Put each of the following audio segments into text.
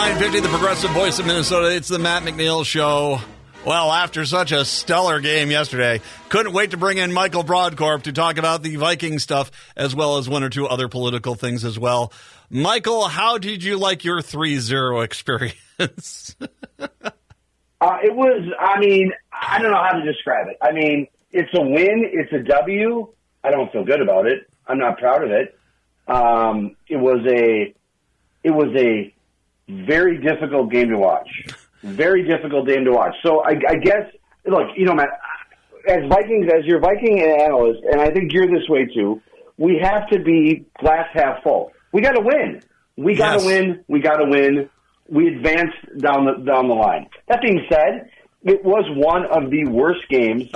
950, the progressive voice of Minnesota. It's the Matt McNeil Show. Well, after such a stellar game yesterday, couldn't wait to bring in Michael Brodkorb to talk about the Viking stuff, as well as one or two other political things as well. Michael, how did you like your 3-0 experience? It was, I don't know how to describe it. It's a win. It's a W. I don't feel good about it. I'm not proud of it. It was a very difficult game to watch. Very difficult game to watch. So I guess, look, Matt, as your Viking analyst, and I think you're this way too, we have to be glass half full. We got to win. We got to win. We got to win. We advanced down the line. That being said, it was one of the worst games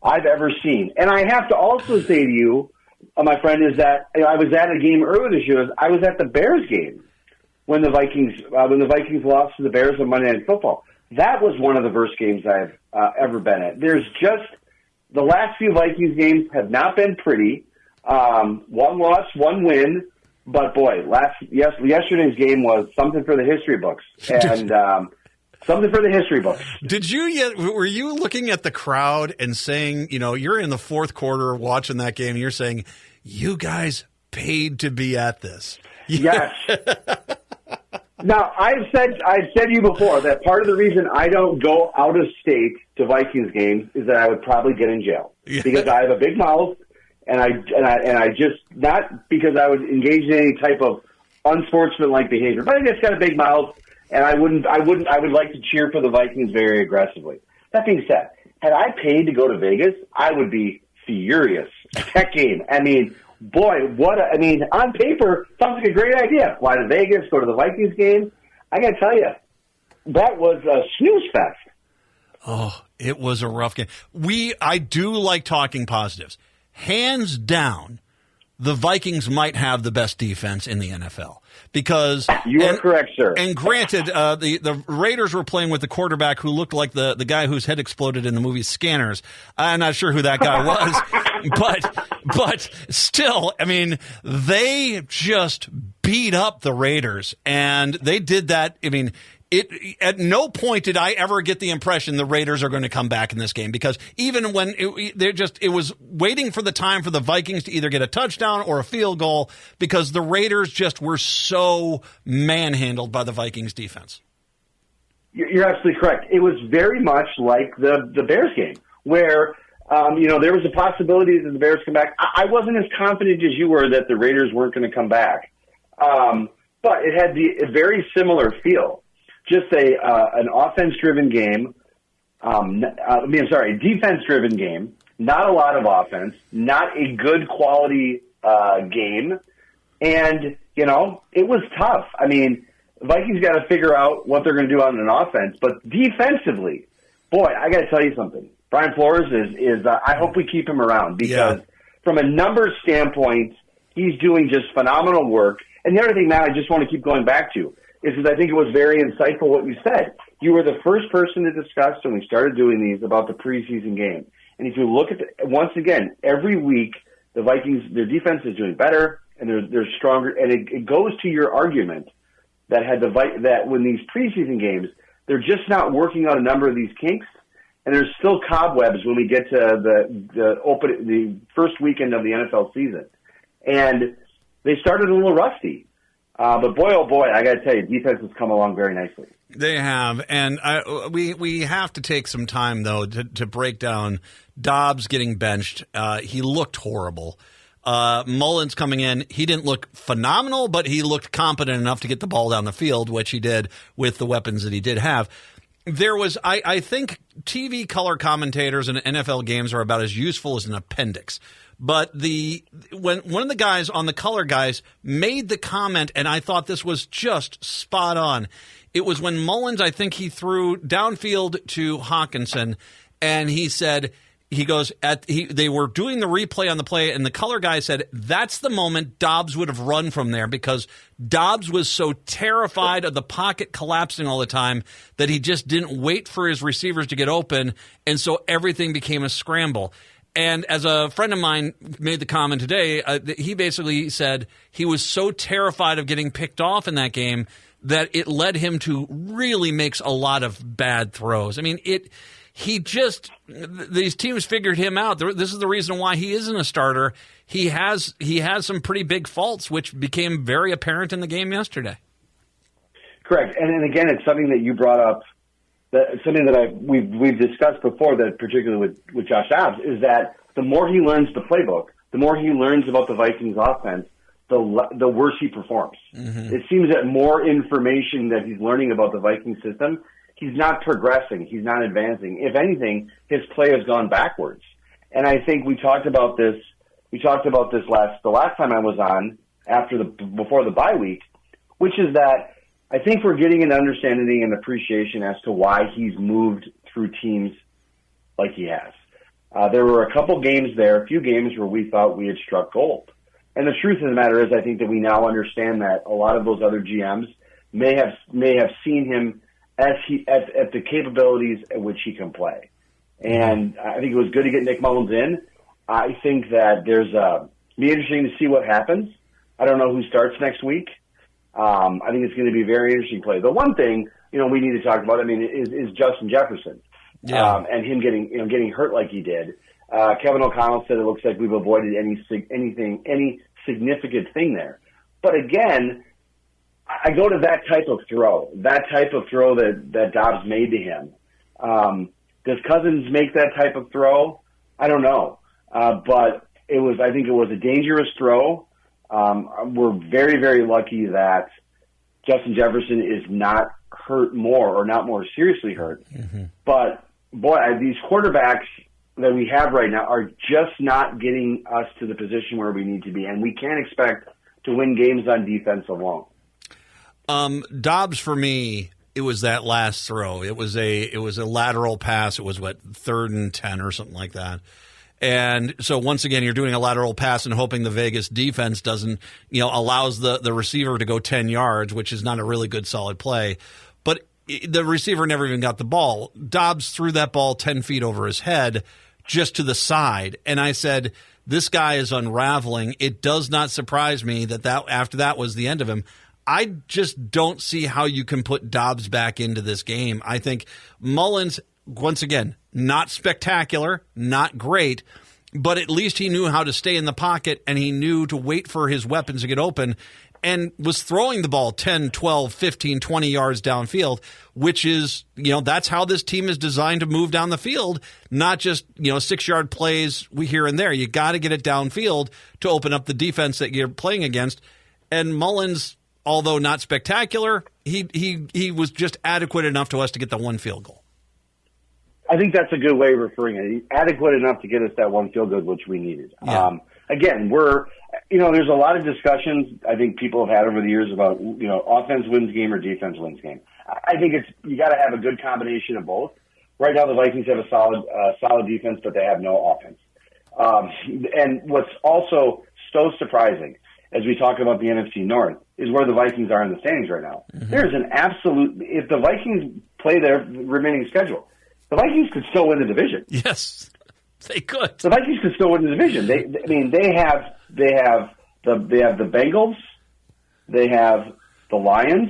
I've ever seen. And I have to also say to you, my friend, is that I was at a game earlier this year. I was at the Bears game when the Vikings lost to the Bears on Monday Night Football. That was one of the worst games I've ever been at. There's just the last few Vikings games have not been pretty. One loss, one win. But boy, yesterday's game was something for the history books, and something for the history books. Were you looking at the crowd and saying, you're in the fourth quarter watching that game, and you're saying, you guys paid to be at this? Yes. Now, I've said to you before that part of the reason I don't go out of state to Vikings games is that I would probably get in jail because I have a big mouth. And I just, not because I would engage in any type of unsportsmanlike behavior, but I just got a big mouth, and I would like to cheer for the Vikings very aggressively. That being said, had I paid to go to Vegas, I would be furious. That game, on paper, sounds like a great idea. Fly to Vegas, go to the Vikings game. I got to tell you, that was a snooze fest. Oh, it was a rough game. I do like talking positives. Hands down, the Vikings might have the best defense in the NFL because you are correct, sir. And granted, the Raiders were playing with the quarterback who looked like the guy whose head exploded in the movie Scanners. I'm not sure who that guy was, but still, they just beat up the Raiders, and they did that. At no point did I ever get the impression the Raiders are going to come back in this game because even when it was waiting for the time for the Vikings to either get a touchdown or a field goal because the Raiders just were so manhandled by the Vikings defense. You're absolutely correct. It was very much like the Bears game where there was a possibility that the Bears come back. I wasn't as confident as you were that the Raiders weren't going to come back, but it had a very similar feel. Just an offense-driven game. A defense-driven game. Not a lot of offense. Not a good quality game. And, it was tough. Vikings got to figure out what they're going to do on an offense. But defensively, boy, I got to tell you something. Brian Flores is I hope we keep him around because from a numbers standpoint, he's doing just phenomenal work. And the other thing, Matt, I just want to keep going back to is I think it was very insightful what you said. You were the first person to discuss when we started doing these about the preseason game. And if you look at once again, every week, the Vikings, their defense is doing better and they're stronger. And it goes to your argument that that when these preseason games, they're just not working on a number of these kinks. And there's still cobwebs when we get to the first weekend of the NFL season. And they started a little rusty. But boy, oh boy, I got to tell you, defense has come along very nicely. They have, and we have to take some time, though, to break down Dobbs getting benched. He looked horrible. Mullins coming in, he didn't look phenomenal, but he looked competent enough to get the ball down the field, which he did with the weapons that he did have. There was, I think, TV color commentators in NFL games are about as useful as an appendix. But when one of the guys on the color guys made the comment, and I thought this was just spot on. It was when Mullins, I think he threw downfield to Hawkinson, and he said, they were doing the replay on the play, and the color guy said that's the moment Dobbs would have run from there because Dobbs was so terrified of the pocket collapsing all the time that he just didn't wait for his receivers to get open, and so everything became a scramble. And as a friend of mine made the comment today, he basically said he was so terrified of getting picked off in that game that it led him to really makes a lot of bad throws. I mean, these teams figured him out. This is the reason why he isn't a starter. He has some pretty big faults, which became very apparent in the game yesterday. Correct, and again, it's something that you brought up. Something that we've discussed before, that particularly with Josh Dobbs, is that the more he learns the playbook, the more he learns about the Vikings offense, the worse he performs. Mm-hmm. It seems that more information that he's learning about the Viking system, he's not progressing, he's not advancing. If anything, his play has gone backwards. And I think we talked about this. We talked about this the last time I was on before the bye week, which is that I think we're getting an understanding and appreciation as to why he's moved through teams like he has. There were a few games where we thought we had struck gold. And the truth of the matter is, I think that we now understand that a lot of those other GMs may have seen him at the capabilities at which he can play. And I think it was good to get Nick Mullins in. I think that be interesting to see what happens. I don't know who starts next week. I think it's going to be a very interesting play. The one thing, we need to talk about, is Justin Jefferson. Yeah. And him getting hurt like he did. Kevin O'Connell said it looks like we've avoided any significant thing there. But again, I go to that type of throw that Dobbs made to him. Does Cousins make that type of throw? I don't know. But I think it was a dangerous throw. We're very, very lucky that Justin Jefferson is not hurt more, or not more seriously hurt. Mm-hmm. But boy, these quarterbacks that we have right now are just not getting us to the position where we need to be, and we can't expect to win games on defense alone. Dobbs, for me, it was that last throw. It was a lateral pass. It was 3rd and 10 or something like that. And so once again, you're doing a lateral pass and hoping the Vegas defense doesn't, allows the receiver to go 10 yards, which is not a really good solid play. But the receiver never even got the ball. Dobbs threw that ball 10 feet over his head, just to the side. And I said, this guy is unraveling. It does not surprise me that after that was the end of him. I just don't see how you can put Dobbs back into this game. I think Mullins, once again, not spectacular, not great, but at least he knew how to stay in the pocket, and he knew to wait for his weapons to get open, and was throwing the ball 10, 12, 15, 20 yards downfield, which is, that's how this team is designed to move down the field, not just, 6-yard plays here and there. You got to get it downfield to open up the defense that you're playing against. And Mullins, although not spectacular, he was just adequate enough to us to get the one field goal. I think that's a good way of referring it. He's adequate enough to get us that one field goal, which we needed. Yeah. Again, there's a lot of discussions I think people have had over the years about, offense wins game or defense wins game. I think you got to have a good combination of both. Right now, the Vikings have a solid defense, but they have no offense. And what's also so surprising, as we talk about the NFC North, is where the Vikings are in the standings right now. Mm-hmm. There's an absolute, if the Vikings play their remaining schedule, the Vikings could still win the division. Yes, they could. The Vikings could still win the division. They have the Bengals, they have the Lions,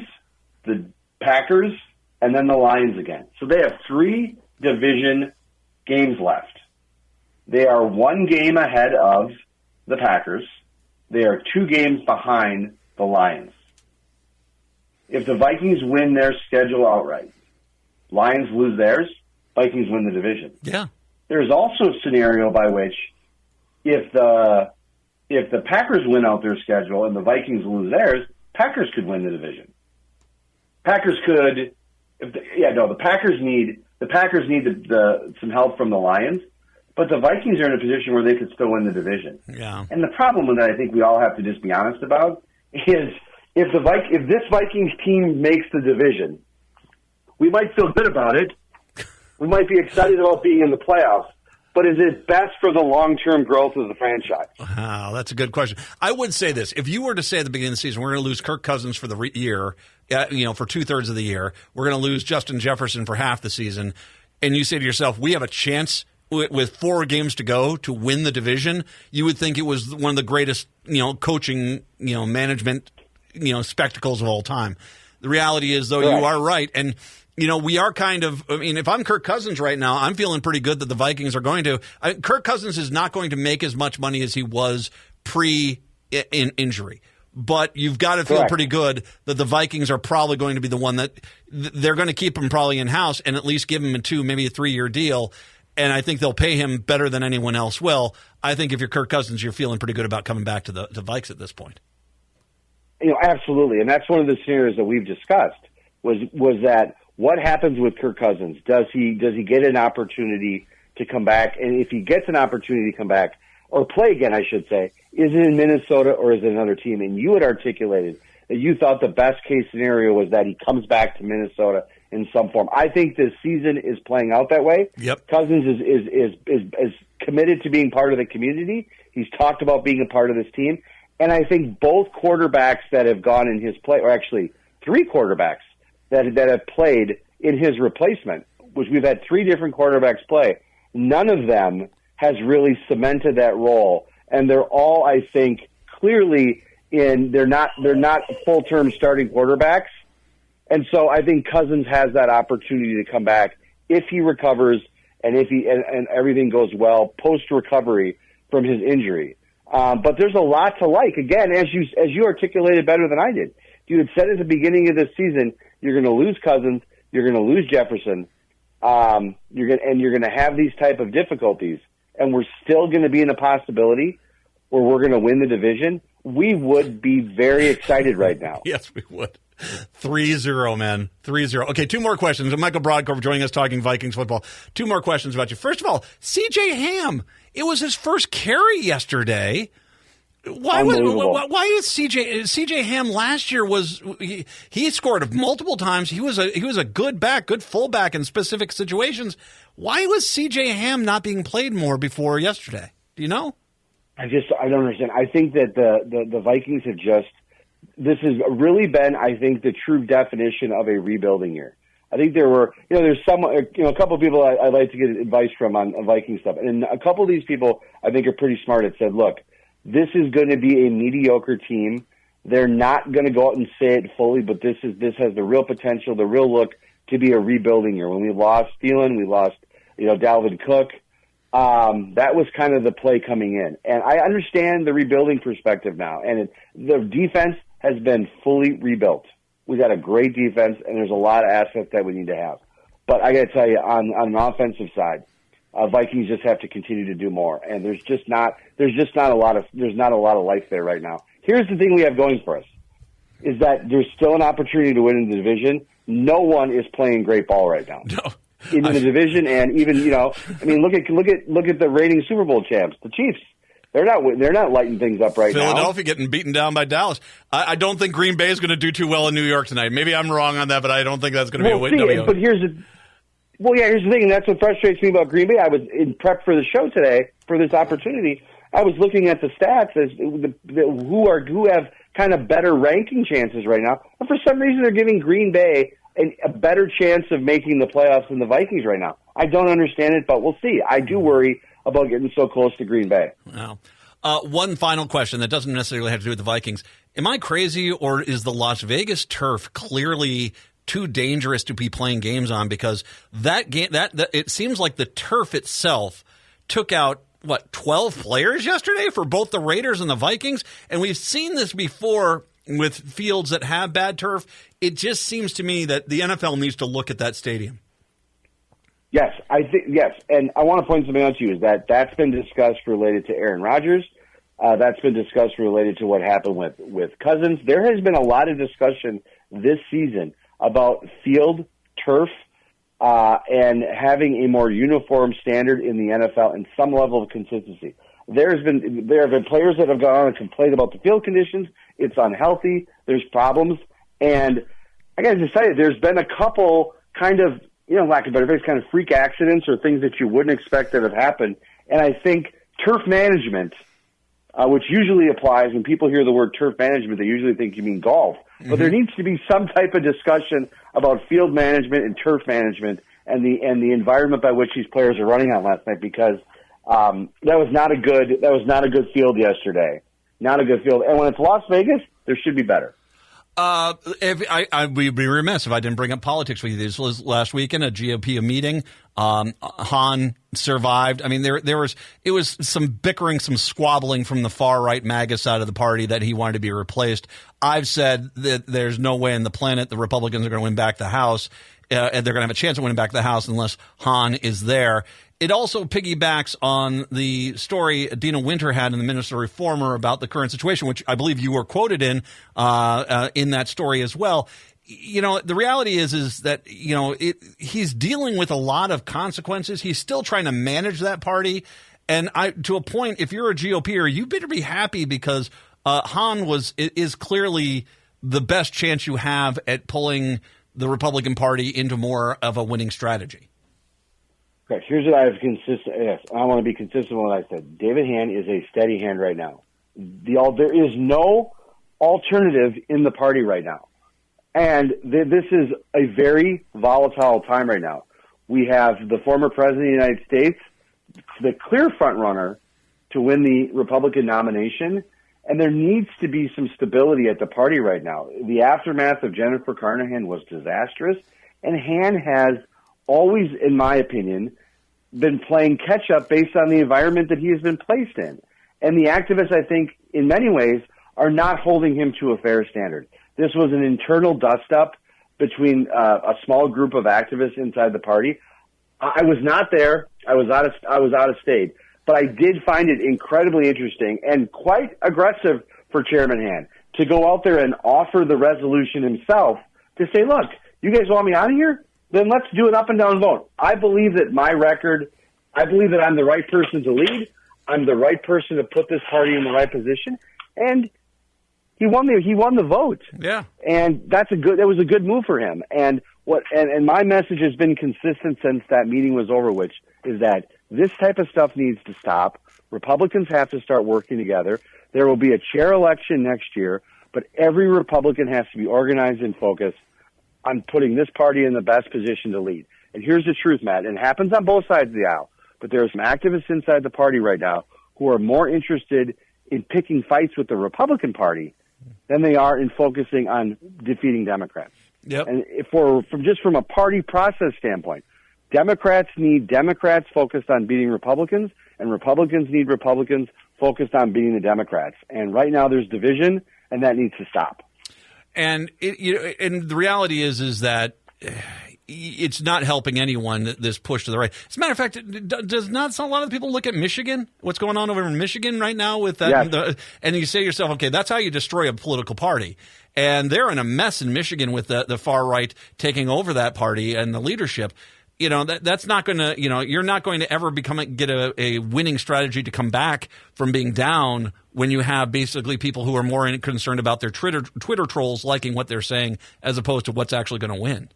the Packers, and then the Lions again. So they have 3 division games left. They are 1 game ahead of the Packers. They are 2 games behind the Lions. If the Vikings win their schedule outright, Lions lose theirs, Vikings win the division. Yeah. There's also a scenario by which if the Packers win out their schedule and the Vikings lose theirs, Packers could win the division. Packers could. The Packers need some help from the Lions, but the Vikings are in a position where they could still win the division. Yeah. And the problem that I think we all have to just be honest about is if this Vikings team makes the division, we might feel good about it. We might be excited about being in the playoffs, but is it best for the long-term growth of the franchise? Wow, that's a good question. I would say this. If you were to say at the beginning of the season, we're going to lose Kirk Cousins for the year, for 2/3 of the year, we're going to lose Justin Jefferson for half the season, and you say to yourself, we have a chance with 4 games to go to win the division, you would think it was one of the greatest, coaching, management, spectacles of all time. The reality is, though, Correct. you are right. And, we are if I'm Kirk Cousins right now, I'm feeling pretty good that the Vikings are going to. Kirk Cousins is not going to make as much money as he was pre-injury. But you've got to feel Correct. pretty good that the Vikings are probably going to be the one that they're going to keep him probably in-house and at least give him a 2, maybe a 3-year deal. And I think they'll pay him better than anyone else will. I think if you're Kirk Cousins, you're feeling pretty good about coming back to the Vikes at this point. Absolutely. And that's one of the scenarios that we've discussed was that what happens with Kirk Cousins? Does he get an opportunity to come back? And if he gets an opportunity to come back, or play again, I should say, is it in Minnesota or is it another team? And you had articulated that you thought the best case scenario was that he comes back to Minnesota in some form. I think this season is playing out that way. Yep. Cousins is committed to being part of the community. He's talked about being a part of this team. And I think both quarterbacks that have gone in his play, or actually 3 quarterbacks that have played in his replacement, which we've had 3 different quarterbacks play, none of them has really cemented that role. And they're all, I think, clearly they're not full-term starting quarterbacks. And so I think Cousins has that opportunity to come back if he recovers and and everything goes well post-recovery from his injury. But there's a lot to like. Again, as you articulated better than I did. You had said at the beginning of this season, you're going to lose Cousins, you're going to lose Jefferson, you're going to have these type of difficulties, and we're still going to be in a possibility where we're going to win the division. We would be very excited right now. Yes, we would. 3-0, man. 3-0. Okay, 2 more questions. And Michael Brodkorb joining us talking Vikings football. 2 more questions about you. First of all, C.J. Ham. It was his first carry yesterday. Why is C.J. Ham last year he scored multiple times. He was a good back, good fullback in specific situations. Why was C.J. Ham not being played more before yesterday? Do you know? I don't understand. I think that the Vikings have this has really been, I think, the true definition of a rebuilding year. I think there's a couple of people I'd like to get advice from on Viking stuff. And a couple of these people I think are pretty smart that said, look, this is going to be a mediocre team. They're not going to go out and say it fully, but this has the real potential, the real look to be a rebuilding year. When we lost Thielen, we lost, Dalvin Cook. That was kind of the play coming in. And I understand the rebuilding perspective now. And the defense has been fully rebuilt. We got a great defense, and there's a lot of assets that we need to have. But I got to tell you, on an offensive side, Vikings just have to continue to do more. And there's not a lot of life there right now. Here's the thing we have going for us, is that there's still an opportunity to win in the division. No one is playing great ball right now. No. In the division, and even look at the reigning Super Bowl champs, the Chiefs. They're not lighting things up right now. Philadelphia getting beaten down by Dallas. I don't think Green Bay is going to do too well in New York tonight. Maybe I'm wrong on that, but I don't think that's going to be a win. But here's the thing, and that's what frustrates me about Green Bay. I was in prep for the show today for this opportunity. I was looking at the stats as who have kind of better ranking chances right now, and for some reason they're giving Green Bay a better chance of making the playoffs than the Vikings right now. I don't understand it, but we'll see. I do worry about getting so close to Green Bay. Wow. One final question that doesn't necessarily have to do with the Vikings. Am I crazy, or is the Las Vegas turf clearly too dangerous to be playing games on? Because that game, that it seems like the turf itself took out 12 players yesterday for both the Raiders and the Vikings, and we've seen this before with fields that have bad turf. It just seems to me that the NFL needs to look at that stadium. Yes, yes, and I want to point something out to you, is that's been discussed related to Aaron Rodgers. That's been discussed related to what happened with Cousins. There has been a lot of discussion this season about field turf and having a more uniform standard in the NFL and some level of consistency. There have been players that have gone on and complained about the field conditions. It's unhealthy. There's problems, and I got to tell you, there's been a couple kind of, lack of better phrase, kind of freak accidents or things that you wouldn't expect that have happened. And I think turf management, which usually applies when people hear the word turf management, they usually think you mean golf. Mm-hmm. But there needs to be some type of discussion about field management and turf management and the environment by which these players are running on last night, because that was not a good field yesterday. Not a good field. And when it's Las Vegas, there should be better. We'd be remiss if I didn't bring up politics with you. This was last weekend, a GOP meeting. Hahn survived. I mean, it was some bickering, some squabbling from the far right MAGA side of the party that he wanted to be replaced. I've said that there's no way in the planet the Republicans are going to win back the House. And they're going to have a chance of winning back the House unless Hahn is there. It also piggybacks on the story Dina Winter had in the Minister Reformer about the current situation, which I believe you were quoted in that story as well. You know, the reality is that, you know, he's dealing with a lot of consequences. He's still trying to manage that party. And to a point, if you're a GOPer, you better be happy because Hahn is clearly the best chance you have at pulling the Republican Party into more of a winning strategy. Okay, here's what I have consistent. Yes, I want to be consistent with what I said. David Hand is a steady hand right now. There is no alternative in the party right now, and this is a very volatile time right now. We have the former president of the United States, the clear front runner to win the Republican nomination. And there needs to be some stability at the party right now. The aftermath of Jennifer Carnahan was disastrous, and Han has always, in my opinion, been playing catch-up based on the environment that he has been placed in. And the activists, I think, in many ways, are not holding him to a fair standard. This was an internal dust-up between a small group of activists inside the party. I was not there. I was out of state. But I did find it incredibly interesting and quite aggressive for Chairman Han to go out there and offer the resolution himself to say, look, you guys want me out of here? Then let's do an up and down vote. I believe that I believe that I'm the right person to lead. I'm the right person to put this party in the right position. And he won the vote. Yeah. And that was a good move for him. And my message has been consistent since that meeting was over, which is that this type of stuff needs to stop. Republicans have to start working together. There will be a chair election next year, but every Republican has to be organized and focused on putting this party in the best position to lead. And here's the truth, Matt, and it happens on both sides of the aisle, but there are some activists inside the party right now who are more interested in picking fights with the Republican Party than they are in focusing on defeating Democrats. Yep. And from a party process standpoint, Democrats need Democrats focused on beating Republicans, and Republicans need Republicans focused on beating the Democrats. And right now there's division, and that needs to stop. And and the reality is that it's not helping anyone, this push to the right. As a matter of fact, does not a lot of people look at Michigan, what's going on over in Michigan right now with that? Yes. And you say to yourself, okay, that's how you destroy a political party. And they're in a mess in Michigan with the far right taking over that party and the leadership. You know, that's not going to, you're not going to ever get a winning strategy to come back from being down when you have basically people who are more concerned about their Twitter trolls liking what they're saying as opposed to what's actually going to win.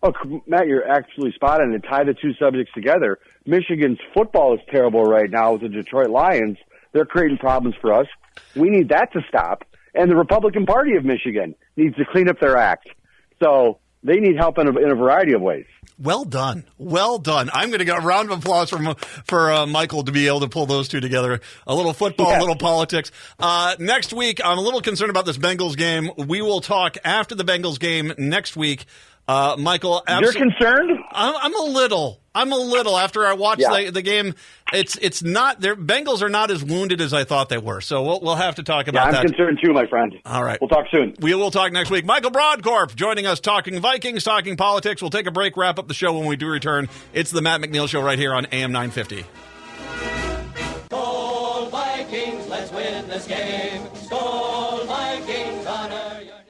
Oh, Matt, you're actually spot on. To tie the two subjects together, Michigan's football is terrible right now with the Detroit Lions. They're creating problems for us. We need that to stop. And the Republican Party of Michigan needs to clean up their act. So they need help in a variety of ways. Well done. Well done. I'm going to get a round of applause for Michael to be able to pull those two together. A little football, a little politics. Next week, I'm a little concerned about this Bengals game. We will talk after the Bengals game next week. Michael, you're concerned? I'm a little after I watched the game. It's not their Bengals are not as wounded as I thought they were. So we'll have to talk about that. I'm concerned too, my friend. All right. We'll talk soon. We will talk next week. Michael Brodkorb joining us, talking Vikings, talking politics. We'll take a break, wrap up the show when we do return. It's the Matt McNeil Show right here on AM 950. Skol Vikings, let's win this game. Skol Vikings on a